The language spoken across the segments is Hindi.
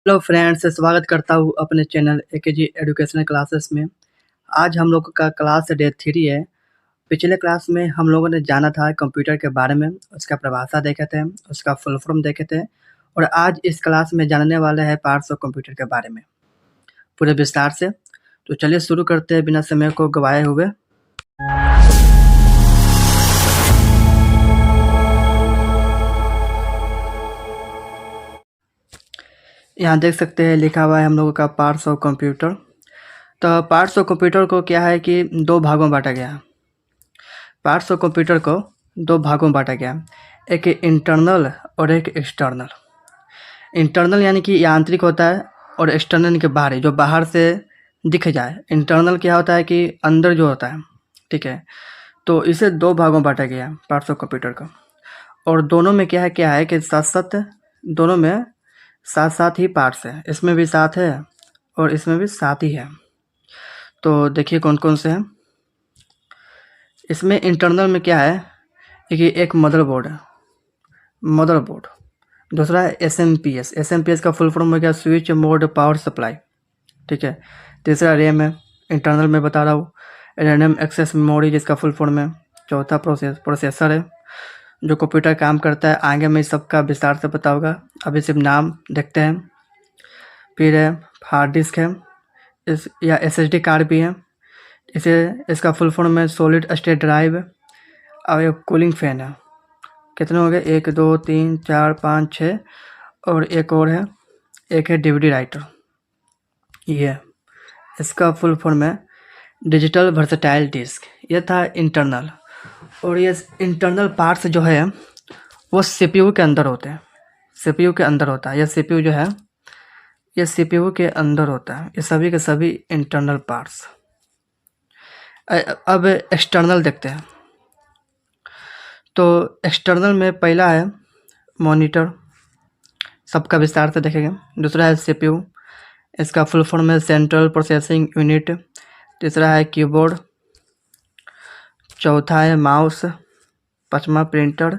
हेलो फ्रेंड्स, स्वागत करता हूँ अपने चैनल एकेजी एजुकेशनल क्लासेस में। आज हम लोग का क्लास डे 3 है। पिछले क्लास में हम लोगों ने जाना था कंप्यूटर के बारे में, उसका परिभाषा देखे थे, उसका फुल फॉर्म देखे थे और आज इस क्लास में जानने वाले हैं पार्ट्स ऑफ कंप्यूटर के बारे में पूरे विस्तार से। तो चलिए शुरू करते हैं बिना समय को गवाए हुए। यहाँ देख सकते हैं लिखा हुआ है हम लोगों का पार्ट्स ऑफ कंप्यूटर। तो पार्ट्स ऑफ कंप्यूटर को क्या है कि दो भागों में बांटा गया। पार्ट्स ऑफ कंप्यूटर को दो भागों में बांटा गया, एक इंटरनल और एक एक्सटर्नल। इंटरनल यानी कि यांत्रिक होता है और एक्सटर्नल यानी कि बाहरी, जो बाहर से दिख जाए। इंटरनल क्या होता है कि अंदर जो होता है, ठीक है। तो इसे दो भागों में बांटा गया पार्ट्स ऑफ कंप्यूटर को, और दोनों में क्या है कि दोनों में साथ साथ ही पार्ट्स है। इसमें भी साथ है और इसमें भी साथ ही है। तो देखिए कौन कौन से हैं इसमें। इंटरनल में क्या है कि एक मदरबोर्ड है, मदरबोर्ड। दूसरा है एसएमपीएस। एसएमपीएस का फुल फॉर्म हो गया स्विच मोड पावर सप्लाई, ठीक है। तीसरा रैम है, इंटरनल में बता रहा हूँ। रैंडम एक्सेस मेमोरी जिसका फुल फॉर्म है। चौथा प्रोसेसर है जो कंप्यूटर काम करता है। आगे में सबका विस्तार से पता होगा, अभी सिर्फ नाम देखते हैं। फिर है हार्ड डिस्क है, या एसएसडी कार्ड भी है। इसका फुल फॉर्म है सॉलिड स्टेट ड्राइव। और एक कूलिंग फैन है। कितने हो गए, 1 2 3 4 5 6 और एक और है, एक है डीवीडी राइटर। ये इसका फुल फॉर्म है डिजिटल वर्सेटाइल डिस्क। ये था इंटरनल। और ये इंटरनल पार्ट्स जो है वो सीपीयू के अंदर होते हैं। सीपीयू के अंदर होता है। यह सीपीयू जो है ये सीपीयू के अंदर होता है। ये सभी के सभी इंटरनल पार्ट्स। अब एक्सटर्नल देखते हैं। तो एक्सटर्नल में पहला है मॉनिटर, सबका विस्तार से देखेंगे। दूसरा है सीपीयू, इसका फुल फॉर्म है सेंट्रल प्रोसेसिंग यूनिट। तीसरा है कीबोर्ड। चौथा है माउस। पांचवा प्रिंटर।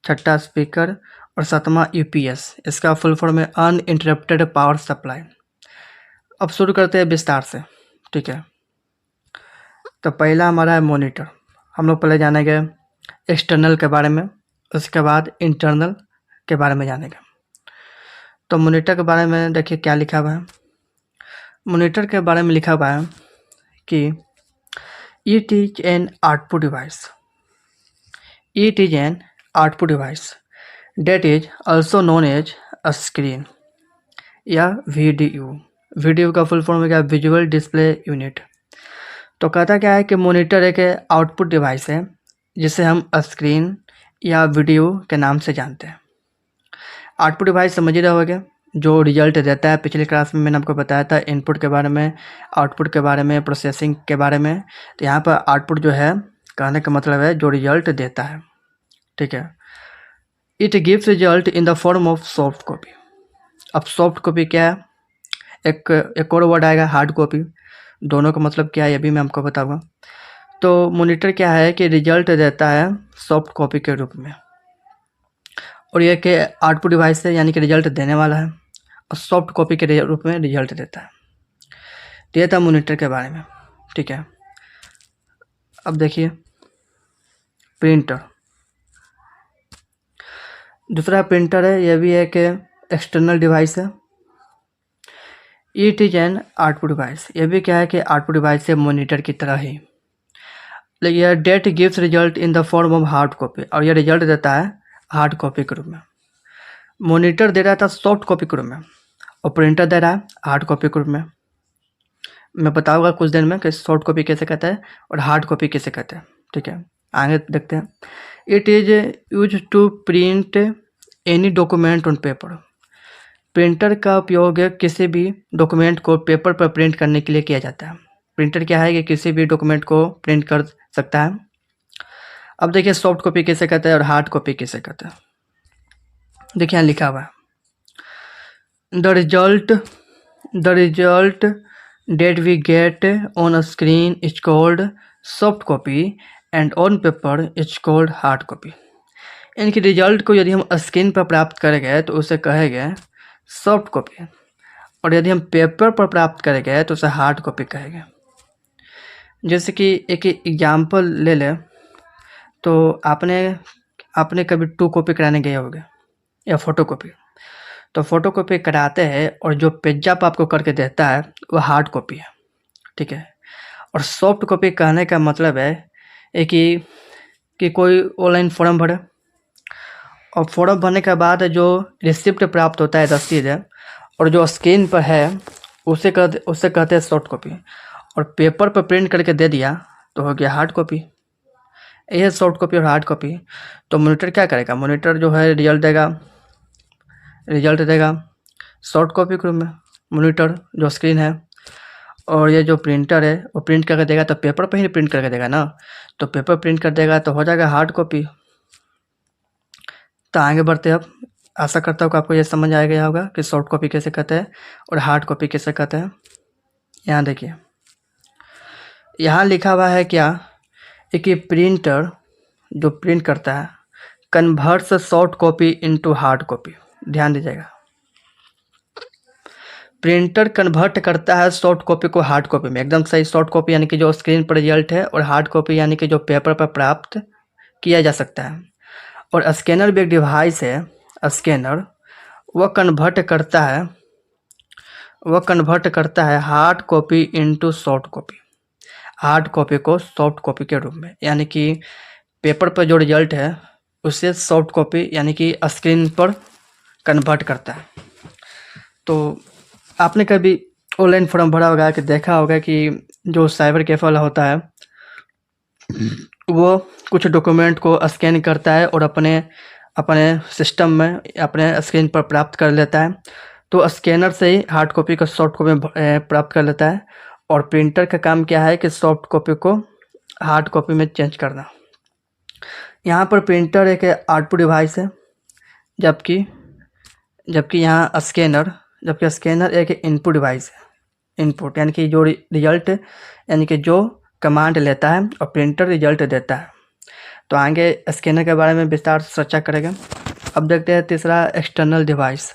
छठा स्पीकर और सातवां यूपीएस। इसका फुल फॉर्म है अनइंटरप्टेड पावर सप्लाई। अब शुरू करते हैं विस्तार से, ठीक है। तो पहला हमारा है मॉनिटर। हम लोग पहले जानेंगे एक्सटर्नल के बारे में, उसके बाद इंटरनल के बारे में जानेंगे। तो मॉनिटर के बारे में देखिए क्या लिखा हुआ है। मॉनिटर के बारे में लिखा हुआ है कि it is an output device. It is an output device that is also known as a screen या VDU। VDU का फुल फॉर्म हो गया विजुअल डिस्प्ले यूनिट। तो कहता क्या है कि मॉनिटर एक आउटपुट डिवाइस है जिसे हम स्क्रीन या वीडियो के नाम से जानते हैं। आउटपुट डिवाइस समझ ही रहे होगे, जो रिजल्ट देता है। पिछले क्लास में मैंने आपको बताया था इनपुट के बारे में, आउटपुट के बारे में, प्रोसेसिंग के बारे में। तो यहाँ पर आउटपुट जो है कहने का मतलब है जो रिजल्ट देता है, ठीक है। It gives result in the form of soft copy. अब सॉफ्ट कॉपी क्या है, एक और वर्ड आएगा हार्ड कॉपी। दोनों का मतलब क्या है ये भी मैं आपको बताऊंगा। तो मॉनिटर क्या है कि रिजल्ट देता है सॉफ्ट कॉपी के रूप में, और ये कि आउटपुट डिवाइस है यानी कि रिजल्ट देने वाला है, और सॉफ्ट कॉपी के रूप में रिजल्ट देता है। तो ये था मॉनिटर के बारे में, ठीक है। अब देखिए प्रिंटर। दूसरा प्रिंटर है, यह भी एक एक्सटर्नल डिवाइस है। It is an output device. यह भी क्या है कि आउटपुट डिवाइस है मॉनिटर की तरह ही। यह that gives result in the form of hard copy, और यह रिजल्ट देता है हार्ड कॉपी के रूप में। मॉनिटर दे रहा था सॉफ्ट कॉपी के रूप में और प्रिंटर दे रहा है हार्ड कॉपी के रूप में। मैं बताऊंगा कुछ दिन में कि सॉफ्ट कॉपी कैसे कहते हैं और हार्ड कॉपी कैसे कहते हैं, ठीक है। आगे देखते हैं। It is use to print any document on paper. Printer का उपयोग किसी भी डॉक्यूमेंट को पेपर पर प्रिंट करने के लिए किया जाता है। प्रिंटर क्या है कि किसी भी डॉक्यूमेंट को प्रिंट कर सकता है। अब देखिए सॉफ्ट कॉपी कैसे कहते हैं और हार्ड कॉपी कैसे कहते हैं। देखिए यहाँ लिखा हुआ है the result that we get on a screen is called soft copy and on paper is called hard copy. इनके रिजल्ट को यदि हम स्क्रीन पर प्राप्त करेंगे तो उसे कहेंगे सॉफ्ट कॉपी, और यदि हम पेपर पर प्राप्त करेंगे तो उसे हार्ड कॉपी कहेंगे। जैसे कि एक एग्जाम्पल ले लें तो आपने कभी 2 कॉपी कराने गए होंगे या फ़ोटो कॉपी। तो फ़ोटो कॉपी कराते हैं और जो पेजअप आपको करके देता है वो हार्ड कॉपी है, ठीक है। और सॉफ्ट कॉपी कहने का मतलब है कि कोई ऑनलाइन फॉर्म भरे और फॉर्म भरने के बाद जो रिसिप्ट प्राप्त होता है, रसीद है, और जो स्क्रीन पर है उसे कहते हैं सॉफ्ट कॉपी। और पेपर पर प्रिंट करके दे दिया तो हो गया हार्ड कॉपी। यह सॉफ्ट कॉपी और हार्ड कॉपी। तो मॉनिटर क्या करेगा? मॉनिटर जो है रिजल्ट देगा सॉफ्ट कॉपी के रूप में, मॉनिटर जो स्क्रीन है। और ये जो प्रिंटर है वो प्रिंट करके देगा तो पेपर पे ही प्रिंट करके देगा ना, तो पेपर प्रिंट कर देगा तो हो जाएगा हार्ड कॉपी। तो आगे बढ़ते हैं। अब आशा करता हूँ कि आपको ये समझ आ गया होगा कि सॉफ्ट कॉपी कैसे कहते हैं और हार्ड कॉपी कैसे कहते हैं। यहाँ देखिए, यहाँ लिखा हुआ है क्या, एक प्रिंटर जो प्रिंट करता है converts soft copy into hard copy. ध्यान दीजिएगा, प्रिंटर कन्वर्ट करता है सॉफ्ट कॉपी को हार्ड कॉपी में। एकदम सही। सॉफ्ट कॉपी यानी कि जो स्क्रीन पर रिजल्ट है, और हार्ड कॉपी यानी कि जो पेपर पर प्राप्त किया जा सकता है। और स्कैनर भी एक डिवाइस है, स्कैनर, वह कन्वर्ट करता है hard copy into soft copy, hard copy को सॉफ्ट कॉपी के रूप में। यानी कि पेपर पर जो रिजल्ट है उसे सॉफ्ट कॉपी यानी कि स्क्रीन पर कन्वर्ट करता है। तो आपने कभी ऑनलाइन फॉर्म भरा होगा कि देखा होगा कि जो साइबर कैफे वाला होता है वो कुछ डॉक्यूमेंट को स्कैन करता है और अपने सिस्टम में अपने स्क्रीन पर प्राप्त कर लेता है। तो स्कैनर से ही हार्ड कॉपी को सॉफ्ट कॉपी में प्राप्त कर लेता है। और प्रिंटर का काम क्या है कि सॉफ्ट कॉपी को हार्ड कॉपी में चेंज करना। यहाँ पर प्रिंटर एक आउटपुट डिवाइस है, जबकि यहाँ स्कैनर एक इनपुट डिवाइस है। इनपुट यानी कि जो रिजल्ट यानी कि जो कमांड लेता है और प्रिंटर रिजल्ट देता है। तो आगे स्कैनर के बारे में विस्तार से चर्चा करेंगे। अब देखते हैं तीसरा एक्सटर्नल डिवाइस,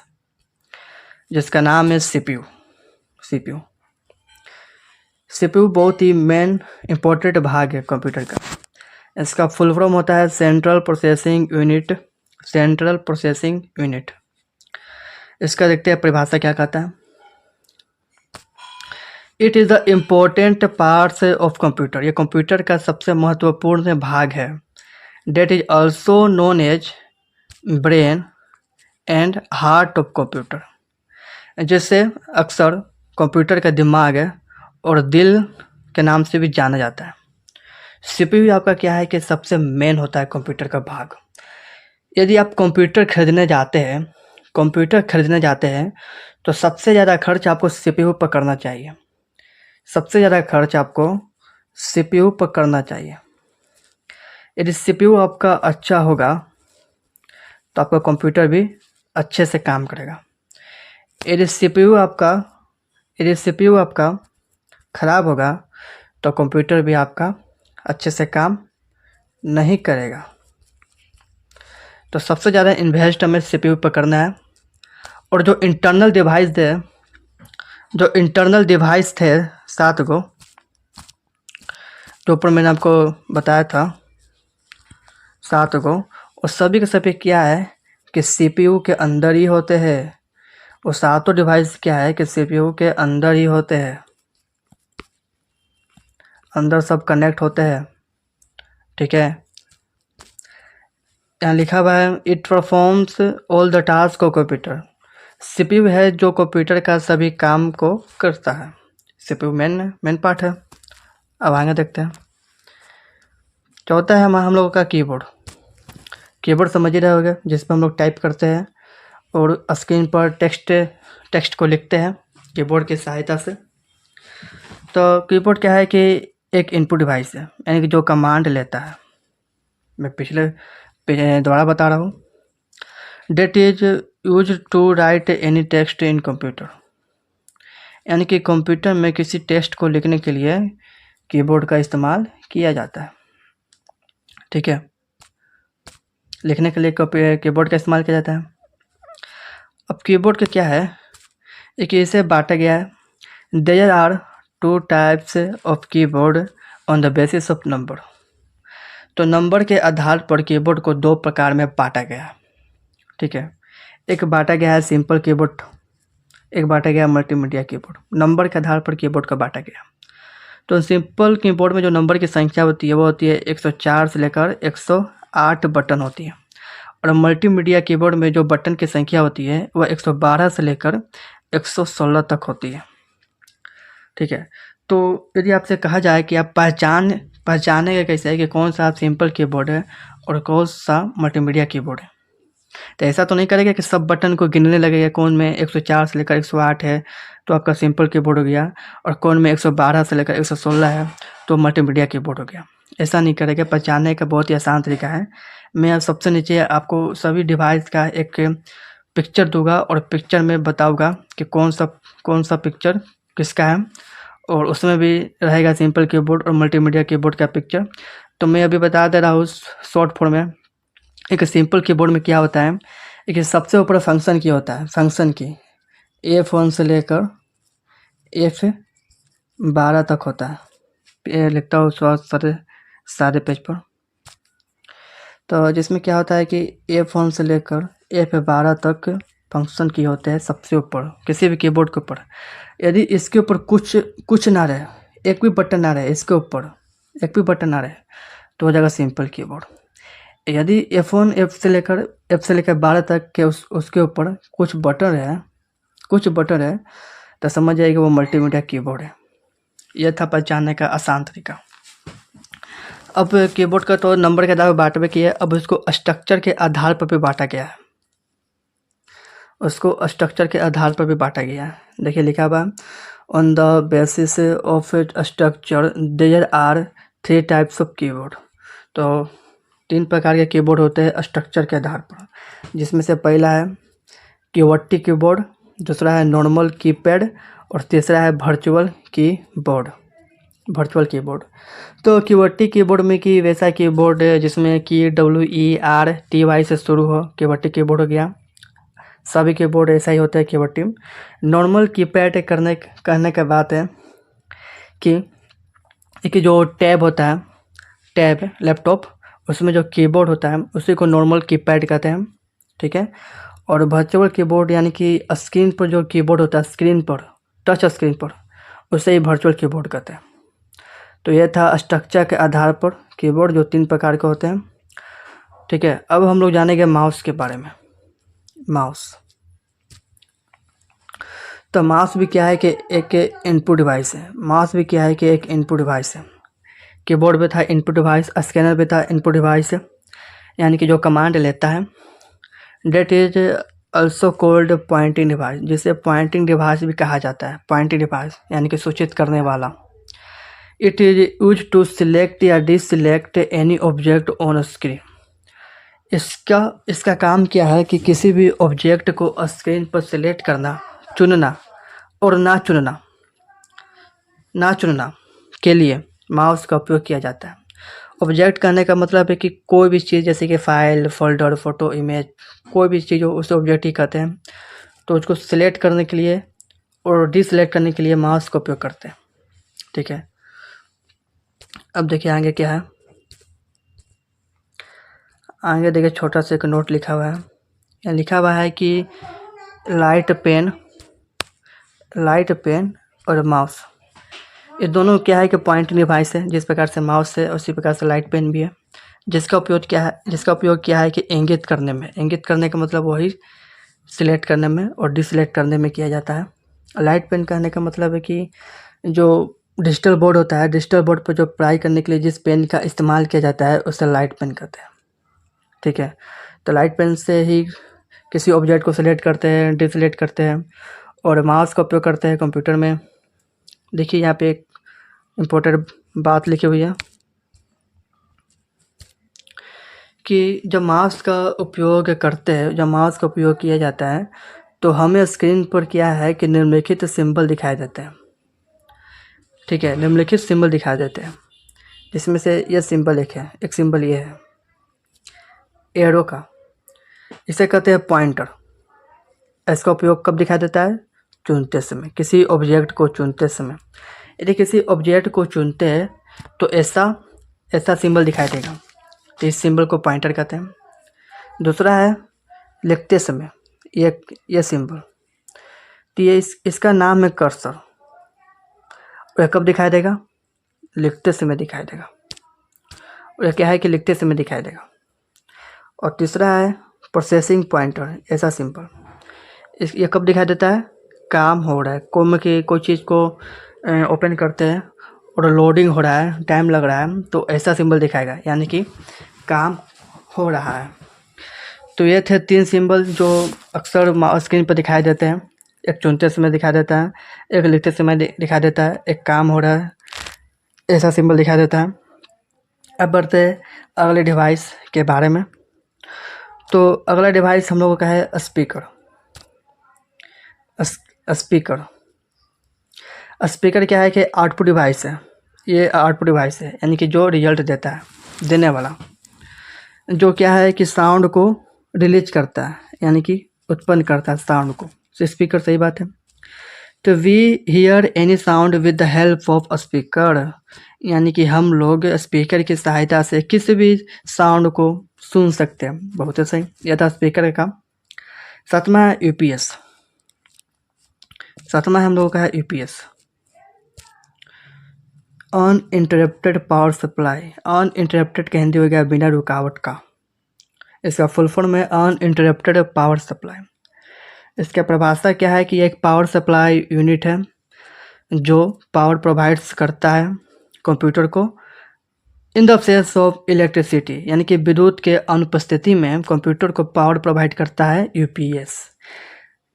जिसका नाम है सीपीयू। सीपीयू बहुत ही मेन इम्पोर्टेंट भाग है कंप्यूटर का। इसका फुल फॉर्म होता है सेंट्रल प्रोसेसिंग यूनिट। इसका देखते हैं परिभाषा क्या कहता है। It is the important parts of computer. ये कंप्यूटर का सबसे महत्वपूर्ण भाग है। That is also known as brain and heart of computer, जिससे अक्सर कंप्यूटर का दिमाग है और दिल के नाम से भी जाना जाता है। सीपीयू आपका क्या है कि सबसे मेन होता है कंप्यूटर का भाग। यदि आप कंप्यूटर खरीदने जाते हैं तो सबसे ज़्यादा खर्च आपको सीपीयू पर करना चाहिए। यदि सीपीयू आपका अच्छा होगा तो आपका कंप्यूटर भी अच्छे से काम करेगा। यदि सीपीयू आपका ख़राब होगा तो कंप्यूटर भी आपका अच्छे से काम नहीं करेगा। तो सबसे ज़्यादा इन्वेस्ट हमें सीपीयू पर करना है। और जो इंटरनल डिवाइस थे 7 गो, जो ऊपर मैंने आपको बताया था 7 गो, और सभी के सभी क्या है कि सीपीयू के अंदर ही होते हैं। वो 7 डिवाइस क्या है कि सीपीयू के अंदर ही होते हैं, अंदर सब कनेक्ट होते हैं, ठीक है। यहाँ लिखा हुआ है it performs all the task of computer. CPU है जो कंप्यूटर का सभी काम को करता है। सीपीयू मेन पार्ट है। अब आगे देखते हैं। चौथा है हम लोगों का कीबोर्ड समझ ही रहे होंगे, जिस पर हम लोग टाइप करते हैं और स्क्रीन पर टेक्स्ट को लिखते हैं कीबोर्ड की सहायता से। तो कीबोर्ड क्या है कि एक इनपुट डिवाइस है, यानी कि जो कमांड लेता है। मैं दोबारा बता रहा हूँ। That is use to write any text in computer, यानी कि कंप्यूटर में किसी टेक्स्ट को लिखने के लिए कीबोर्ड का इस्तेमाल किया जाता है, ठीक है। लिखने के लिए कीबोर्ड का इस्तेमाल किया जाता है। अब कीबोर्ड का क्या है, एक इसे बांटा गया है। There are 2 types of keyboard on the basis of number. तो नंबर के आधार पर कीबोर्ड को 2 प्रकार में बांटा गया है। ठीक है, एक बांटा गया है सिंपल कीबोर्ड, एक बांटा गया मल्टीमीडिया कीबोर्ड। नंबर के आधार पर कीबोर्ड को बांटा गया। तो सिंपल कीबोर्ड में जो नंबर की संख्या होती है वो होती है 104 से लेकर 108 बटन होती है, और मल्टीमीडिया कीबोर्ड में जो बटन की संख्या होती है वह 112 से लेकर 116 तक होती है। ठीक है, तो यदि आपसे कहा जाए कि आप पहचानेंगे कैसे है कि कौन सा सिंपल कीबोर्ड है और कौन सा मल्टीमीडिया कीबोर्ड है, तो ऐसा तो नहीं करेगा कि सब बटन को गिनने लगेगा कौन में 104 से लेकर 108 है तो आपका सिंपल कीबोर्ड हो गया, और कौन में 112 से लेकर 116 है तो मल्टीमीडिया कीबोर्ड हो गया। ऐसा नहीं करेगा। पहचानने का बहुत ही आसान तरीका है। मैं सबसे नीचे आपको सभी डिवाइस का एक पिक्चर दूंगा और पिक्चर में बताऊंगा कि कौन सा पिक्चर किसका है, और उसमें भी रहेगा सिंपल कीबोर्ड और मल्टीमीडिया कीबोर्ड का पिक्चर। तो मैं अभी बता दे रहा हूँ शॉर्ट फॉर्म में। एक सिंपल कीबोर्ड में क्या होता है, एक सबसे ऊपर फंक्शन की होता है, फंक्शन की F1 से लेकर F12 तक होता है। ये लिखता हूँ सारे पेज पर। तो जिसमें क्या होता है कि F1 से लेकर F12 तक फंक्शन की होते हैं सबसे ऊपर किसी भी कीबोर्ड के ऊपर। यदि इसके ऊपर कुछ ना रहे, एक भी बटन ना रहे, इसके ऊपर एक भी बटन ना रहे तो हो जाएगा सिंपल कीबोर्ड। यदि F1 F से लेकर 12 तक के उसके ऊपर कुछ बटन है तो समझ जाइए कि वो मल्टीमीडिया कीबोर्ड है। यह था पहचानने का आसान तरीका। अब कीबोर्ड का तो नंबर के आधार पर बांटा किया है, अब उसको स्ट्रक्चर के आधार पर भी बांटा गया है। उसको स्ट्रक्चर के आधार पर भी बांटा गया है। देखिए लिखा हुआ on the basis of structure there are 3 types of keyboard. तो 3 प्रकार के कीबोर्ड होते हैं स्ट्रक्चर के आधार पर, जिसमें से पहला है QWERTY कीबोर्ड, दूसरा है नॉर्मल कीपैड और तीसरा है वर्चुअल कीबोर्ड। तो QWERTY कीबोर्ड में कि वैसा कीबोर्ड जिसमें कि WERTY से शुरू हो, QWERTY कीबोर्ड हो गया। सभी कीबोर्ड ऐसा ही होता है QWERTY। नॉर्मल कीपैड करने के बात है कि जो टैब होता है, टैब लैपटॉप, उसमें जो कीबोर्ड होता है उसी को नॉर्मल कीपैड कहते हैं। ठीक है, और वर्चुअल कीबोर्ड यानी कि स्क्रीन पर जो कीबोर्ड होता है, स्क्रीन पर, टच स्क्रीन पर, उसे ही वर्चुअल कीबोर्ड कहते हैं। तो यह था स्ट्रक्चर के आधार पर कीबोर्ड जो 3 प्रकार के होते हैं। ठीक है, अब हम लोग जानेंगे माउस के बारे में। माउस तो माउस भी क्या है कि एक इनपुट डिवाइस है। कीबोर्ड पे था इनपुट डिवाइस, स्कैनर पे था इनपुट डिवाइस, यानी कि जो कमांड लेता है। That is also called pointing device, जिसे पॉइंटिंग डिवाइस भी कहा जाता है। पॉइंटिंग डिवाइस यानी कि सूचित करने वाला। It is use to select या deselect any object on screen. इसका काम क्या है कि किसी भी ऑब्जेक्ट को स्क्रीन पर सिलेक्ट करना, चुनना और ना चुनना के लिए माउस का उपयोग किया जाता है। ऑब्जेक्ट कहने का मतलब है कि कोई भी चीज़, जैसे कि फाइल, फोल्डर, फोटो, इमेज, कोई भी चीज़ हो उसे ऑब्जेक्ट ही कहते हैं। तो उसको सिलेक्ट करने के लिए और डिसलेक्ट करने के लिए माउस का उपयोग करते हैं। ठीक है, अब देखिए आगे क्या है। आगे देखिए छोटा सा एक नोट लिखा हुआ है। यहाँ लिखा हुआ है कि लाइट पेन और माउस, ये दोनों क्या है कि पॉइंटिंग डिवाइस है। जिस प्रकार से माउस है उसी प्रकार से लाइट पेन भी है, जिसका उपयोग क्या है कि इंगित करने का मतलब वही सिलेक्ट करने में और डिसलेक्ट करने में किया जाता है। लाइट पेन कहने का मतलब है कि जो डिजिटल बोर्ड होता है, डिजिटल बोर्ड पर जो पढ़ाई करने के लिए जिस पेन का इस्तेमाल किया जाता है उसे लाइट पेन कहते हैं। ठीक है, तो लाइट पेन से ही किसी ऑब्जेक्ट को सिलेक्ट करते हैं, डिसलेक्ट करते हैं, और माउस का उपयोग करते हैं कंप्यूटर में। देखिए यहाँ पे एक इम्पोर्टेंट बात लिखी हुई है कि जब माउस का उपयोग किया जाता है तो हमें स्क्रीन पर क्या है कि निम्नलिखित सिंबल दिखाई देते हैं। ठीक है, निम्नलिखित सिंबल दिखाई देते हैं, जिसमें से यह सिंबल एक सिंबल ये है एरो का, इसे कहते हैं पॉइंटर। इसका उपयोग कब दिखाई देता है? चुनते समय, किसी ऑब्जेक्ट को चुनते समय, यदि किसी ऑब्जेक्ट को चुनते हैं तो ऐसा सिंबल दिखाई देगा, तो इस सिंबल को पॉइंटर कहते हैं। दूसरा है लिखते समय, ये सिंबल, तो ये इसका नाम है कर्सर। और कब दिखाई देगा? लिखते समय दिखाई देगा। और यह क्या है कि लिखते समय दिखाई देगा। और तीसरा है प्रोसेसिंग पॉइंटर, ऐसा सिंबल, ये कब दिखाई देता है? काम हो रहा है, कोई चीज़ को ओपन करते हैं और लोडिंग हो रहा है, टाइम लग रहा है, तो ऐसा सिंबल दिखाएगा, यानी कि काम हो रहा है। तो ये थे 3 सिंबल जो अक्सर स्क्रीन पर दिखाई देते हैं। एक चुनते समय दिखाई देता है, एक लिखते समय दिखाई देता है, एक काम हो रहा है ऐसा सिंबल दिखाई देता है। अब बढ़ते हैं अगले डिवाइस के बारे में। तो अगला डिवाइस हम लोगों का है स्पीकर। स्पीकर क्या है कि आउटपुट डिवाइस है। ये आउटपुट डिवाइस है, यानी कि जो रिजल्ट देता है, देने वाला, जो क्या है कि साउंड को रिलीज करता है, यानी कि उत्पन्न करता है साउंड को। तो स्पीकर सही बात है। तो we hear any sound with the help of speaker, यानी कि हम लोग स्पीकर की सहायता से किसी भी साउंड को सुन सकते हैं। बहुत सही, यह था स्पीकर का काम। सातवां है यूपीएस। सातवां हम लोगों का है UPS, uninterrupted power supply. Uninterrupted का हिंदी हो गया बिना रुकावट का। इसका फुल फॉर्म है अनइंटरप्टेड पावर सप्लाई। इसका परिभाषा क्या है कि एक पावर सप्लाई यूनिट है जो पावर प्रोवाइड्स करता है कंप्यूटर को in the absence of electricity, यानी कि विद्युत के अनुपस्थिति में कंप्यूटर को पावर प्रोवाइड करता है यूपीएस।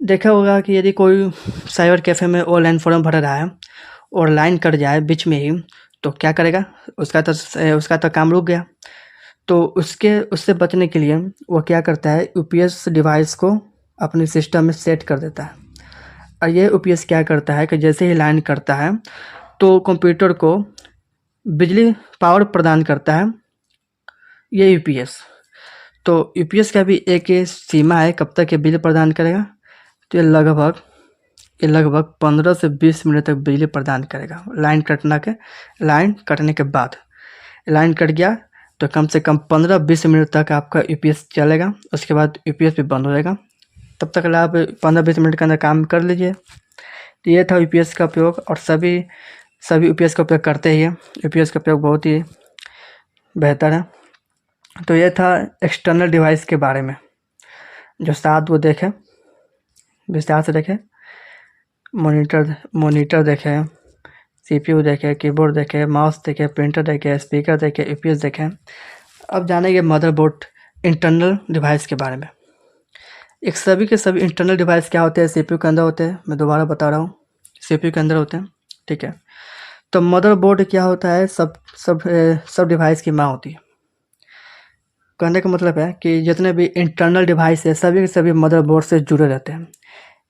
देखा होगा कि यदि कोई साइबर कैफ़े में ऑनलाइन फॉर्म भर रहा है और लाइन कट जाए बीच में ही, तो क्या करेगा? उसका तो काम रुक गया। तो उससे बचने के लिए वो क्या करता है, यूपीएस डिवाइस को अपने सिस्टम में सेट कर देता है। और ये यूपीएस क्या करता है कि जैसे ही लाइन करता है तो कंप्यूटर को बिजली पावर प्रदान करता है ये यूपीएस। तो यूपीएस का भी एक सीमा है कब तक ये बिजली प्रदान करेगा। तो ये लगभग 15 से 20 मिनट तक बिजली प्रदान करेगा। लाइन कटने के बाद लाइन कट गया तो कम से कम 15-20 मिनट तक आपका यूपीएस चलेगा। उसके बाद यूपीएस भी बंद हो जाएगा। तब तक आप 15-20 मिनट के अंदर काम कर लीजिए। तो ये था यूपीएस का उपयोग, और सभी यूपीएस का उपयोग करते ही हैं। यूपीएस का उपयोग बहुत ही बेहतर है। तो ये था एक्सटर्नल डिवाइस के बारे में, जो साथ वो देखें, विस्तार से देखें। मॉनिटर देखें, सीपीयू देखें, कीबोर्ड देखें, माउस देखें, प्रिंटर देखें, स्पीकर देखें, यूपीएस देखें। अब जानेंगे मदरबोर्ड इंटरनल डिवाइस के बारे में। एक सभी के सभी इंटरनल डिवाइस क्या होते हैं? सीपीयू के अंदर होते हैं। मैं दोबारा बता रहा हूँ, सीपीयू के अंदर होते हैं, ठीक है। तो मदरबोर्ड क्या होता है? सब डिवाइस की माँ होती है। कहने का मतलब है कि जितने भी इंटरनल डिवाइस है सभी के सभी मदरबोर्ड से जुड़े रहते हैं।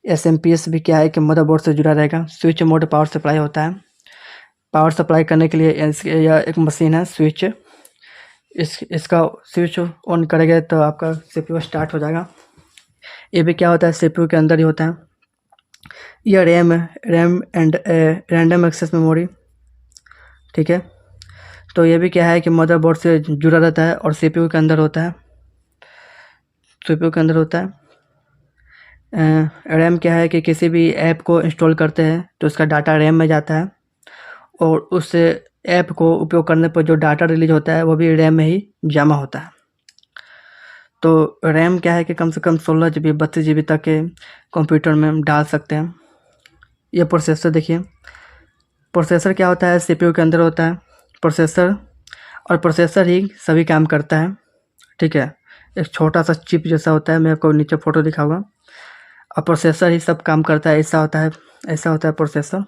एसएमपीएस भी क्या है कि मदरबोर्ड से जुड़ा रहेगा। स्विच मोड पावर सप्लाई होता है। पावर सप्लाई करने के लिए यह एक मशीन है स्विच। इसका स्विच ऑन करेंगे तो आपका सीपीयू स्टार्ट हो जाएगा। ये भी क्या होता है? सीपीयू के अंदर ही होता है। यह RAM and random access memory, ठीक है। तो ये भी क्या है कि मदरबोर्ड से जुड़ा रहता है और सीपीयू के अंदर होता है। रैम क्या है कि किसी भी ऐप को इंस्टॉल करते हैं तो उसका डाटा रैम में जाता है, और उस ऐप को उपयोग करने पर जो डाटा रिलीज होता है वो भी रैम में ही जमा होता है। तो रैम क्या है कि कम से कम 16 GB 32 GB तक के कंप्यूटर में डाल सकते हैं। ये प्रोसेसर देखिए, प्रोसेसर क्या होता है? सीपीयू के अंदर होता है प्रोसेसर, और प्रोसेसर ही सभी काम करता है, ठीक है। एक छोटा सा चिप जैसा होता है, मैं आपको नीचे फोटो दिखाऊंगा। और प्रोसेसर ही सब काम करता है, ऐसा होता है प्रोसेसर।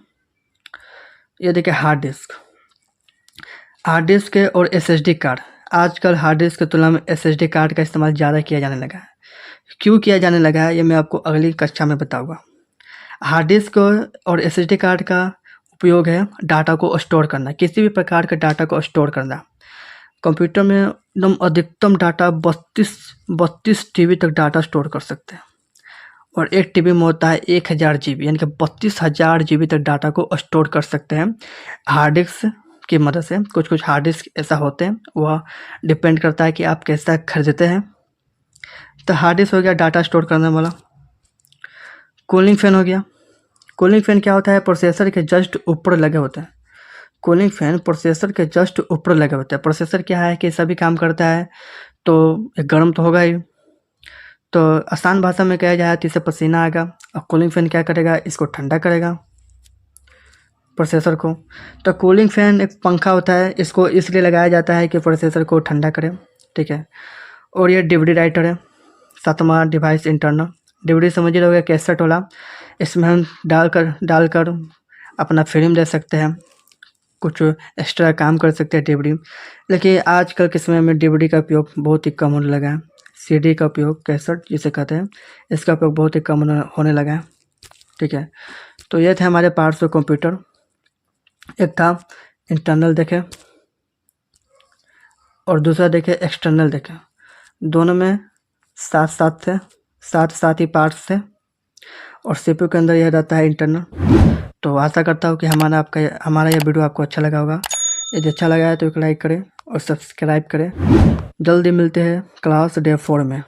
ये देखिए हार्ड डिस्क और एसएसडी कार्ड। आजकल हार्ड डिस्क की तुलना में एसएसडी कार्ड का इस्तेमाल ज़्यादा किया जाने लगा है। क्यों किया जाने लगा है ये मैं आपको अगली कक्षा में बताऊंगा। हार्ड डिस्क और एसएसडी कार्ड का उपयोग है डाटा को स्टोर करना, किसी भी प्रकार के डाटा को स्टोर करना। कंप्यूटर में एकदम अधिकतम डाटा 32 TB तक डाटा स्टोर कर सकते हैं। और 1 टीबी में होता है 1000 जीबी, यानी कि 32,000 जीबी तक डाटा को स्टोर कर सकते हैं हार्ड डिस्क की मदद से। कुछ हार्ड डिस्क ऐसा होते हैं, वह डिपेंड करता है कि आप कैसा खरीदते हैं। तो हार्ड डिस्क हो गया डाटा स्टोर करने वाला। कूलिंग फैन हो गया। कूलिंग फैन क्या होता है, प्रोसेसर के जस्ट ऊपर लगे होते हैं। कूलिंग फैन प्रोसेसर के जस्ट ऊपर लगे होते हैं। प्रोसेसर क्या है कि सभी काम करता है तो गर्म तो होगा ही, तो आसान भाषा में कहा जाए तो इसे पसीना आएगा। और कूलिंग फैन क्या करेगा, इसको ठंडा करेगा प्रोसेसर को। तो कूलिंग फैन एक पंखा होता है, इसको इसलिए लगाया जाता है कि प्रोसेसर को ठंडा करे, ठीक है। और ये डीवीडी राइटर है, 7वां डिवाइस इंटरनल। डीवीडी समझ रहे हो, कैसेट वाला, इसमें हम डालकर अपना फिल्म देख सकते हैं, कुछ एक्स्ट्रा काम कर सकते हैं डीवीडी। लेकिन आजकल के समय में डीवीडी का उपयोग बहुत ही कम होने लगा है। सीडी का उपयोग, कैसेट जिसे कहते हैं, इसका उपयोग बहुत ही कम होने लगा है, ठीक है। तो ये थे हमारे पार्ट्स ऑफ कंप्यूटर। एक था इंटरनल देखे और दूसरा देखे एक्सटर्नल देखे। दोनों में साथ ही पार्ट्स थे, और सीपीयू के अंदर यह रहता है इंटरनल। तो आशा करता हूँ कि हमारा यह वीडियो आपको अच्छा लगा होगा। यदि अच्छा लगा है तो एक लाइक करें और सब्सक्राइब करें। जल्दी मिलते हैं क्लास डे 4 में।